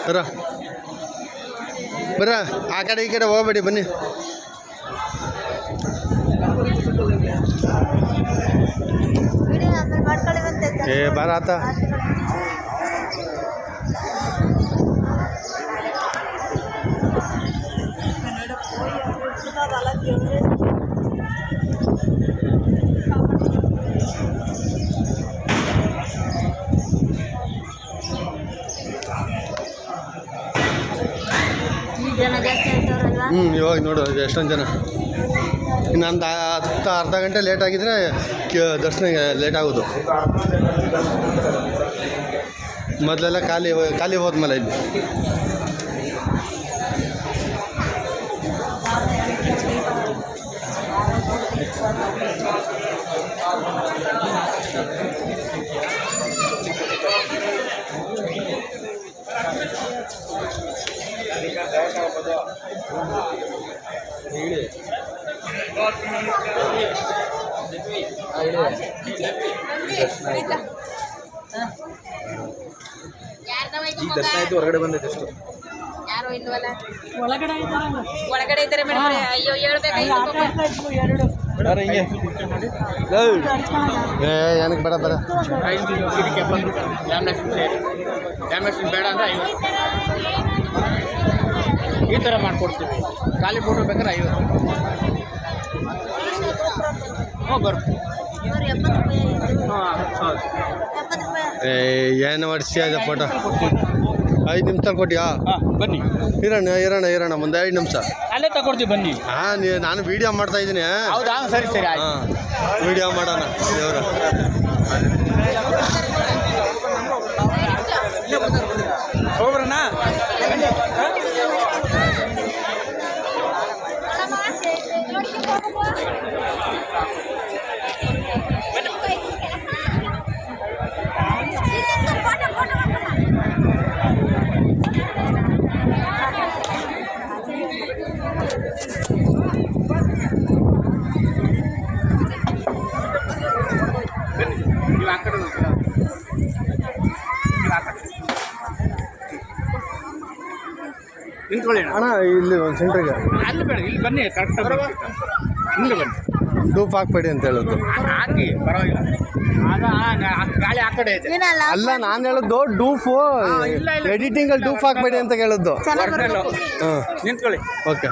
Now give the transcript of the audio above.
ಬರ ಬರ ಆ ಕಡೆ ಈ ಕಡೆ ಹೋಗ್ಬೇಡಿ ಬನ್ನಿ. ಏ ಬಾರ ಆತ ಇವಾಗ ನೋಡು ಎಷ್ಟೊಂದು ಜನ. ಇನ್ನೊಂದು ಅರ್ಧ ಗಂಟೆ ಲೇಟ್ ಆಗಿದ್ರೆ ದರ್ಶನ ಲೇಟ್ ಆಗೋದು. ಮೊದಲೆಲ್ಲ ಖಾಲಿ ಹೋದ್ಮೇಲೆ ಇಲ್ಲಿ ದರ್ಶನ ಆಯ್ತು. ಹೊರಗಡೆ ಬಂದೈತೆ ಅಷ್ಟು. ಯಾರು ಇಲ್ವಲ್ಲ, ಒಳಗಡೆ ಇದ್ದಾರೆ ಮೇಡಮ್. ಅಯ್ಯೋ ಹೇಳ್ಬೇಕಾಯ್ತು. ಏನಕ್ಕೆ ಬೇಡ ಬೇಡ ಡ್ಯಾಮೇಜ್ ಬೇಡ ಅಂದರೆ 50 ಈ ಥರ ಮಾಡಿಕೊಡ್ತೀವಿ. ಖಾಲಿ ಫೋಟೋ ಬೇಕಾದ್ರೆ 50. ಬರ್ತೀವಿ. ಏನು ಮಾಡಿಸಿ ಅದ ಫೋಟೋ 5 ನಿಮಿಷದಲ್ಲಿ ಕೊಟ್ಟಿಯಾ? ಬನ್ನಿ, ಇರೋಣ ಮುಂದೆ 5 ನಿಮಿಷ ಅಲ್ಲೇ ತಗೊಡ್ತೀವಿ ಬನ್ನಿ. ನಾನು ವಿಡಿಯೋ ಮಾಡ್ತಾ ಇದ್ದೀನಿ. ಹೌದಾ? ಸರಿ ಸರಿ. ಹಾಂ, ವಿಡಿಯೋ ಮಾಡೋಣ ದೇವ್ರ. ಹೋಗ್ರಣ್ಣ. ನಿಂತ್ಕೊಳ್ಳಿ ಅಣ್ಣ, ಇಲ್ಲಿ ಒಂದು ಸೆಂಟ್ರಿಗೆ ಅಲ್ಲಿ ಬೇಡ, ಇಲ್ಲಿ ಬನ್ನಿ. ಕರೆಕ್ಟಾಗಿ ಹಿಂಗೆ ಬನ್ನಿ. ಡೂಪ್ ಹಾಕ್ಬೇಡಿ ಅಂತ ಹೇಳೋದು. ಹಾಕಿ ಪರವಾಗಿಲ್ಲ. ಗಾಳಿ ಆ ಕಡೆ ಇದೆ. ಅಲ್ಲ, ನಾನು ಹೇಳೋದು ಡೂಫು ಎಡಿಟಿಂಗಲ್ಲಿ ಡೂಪ್ ಹಾಕ್ಬೇಡಿ ಅಂತ ಹೇಳೋದು. ನಿಂತ್ಕೊಳ್ಳಿ. ಓಕೆ.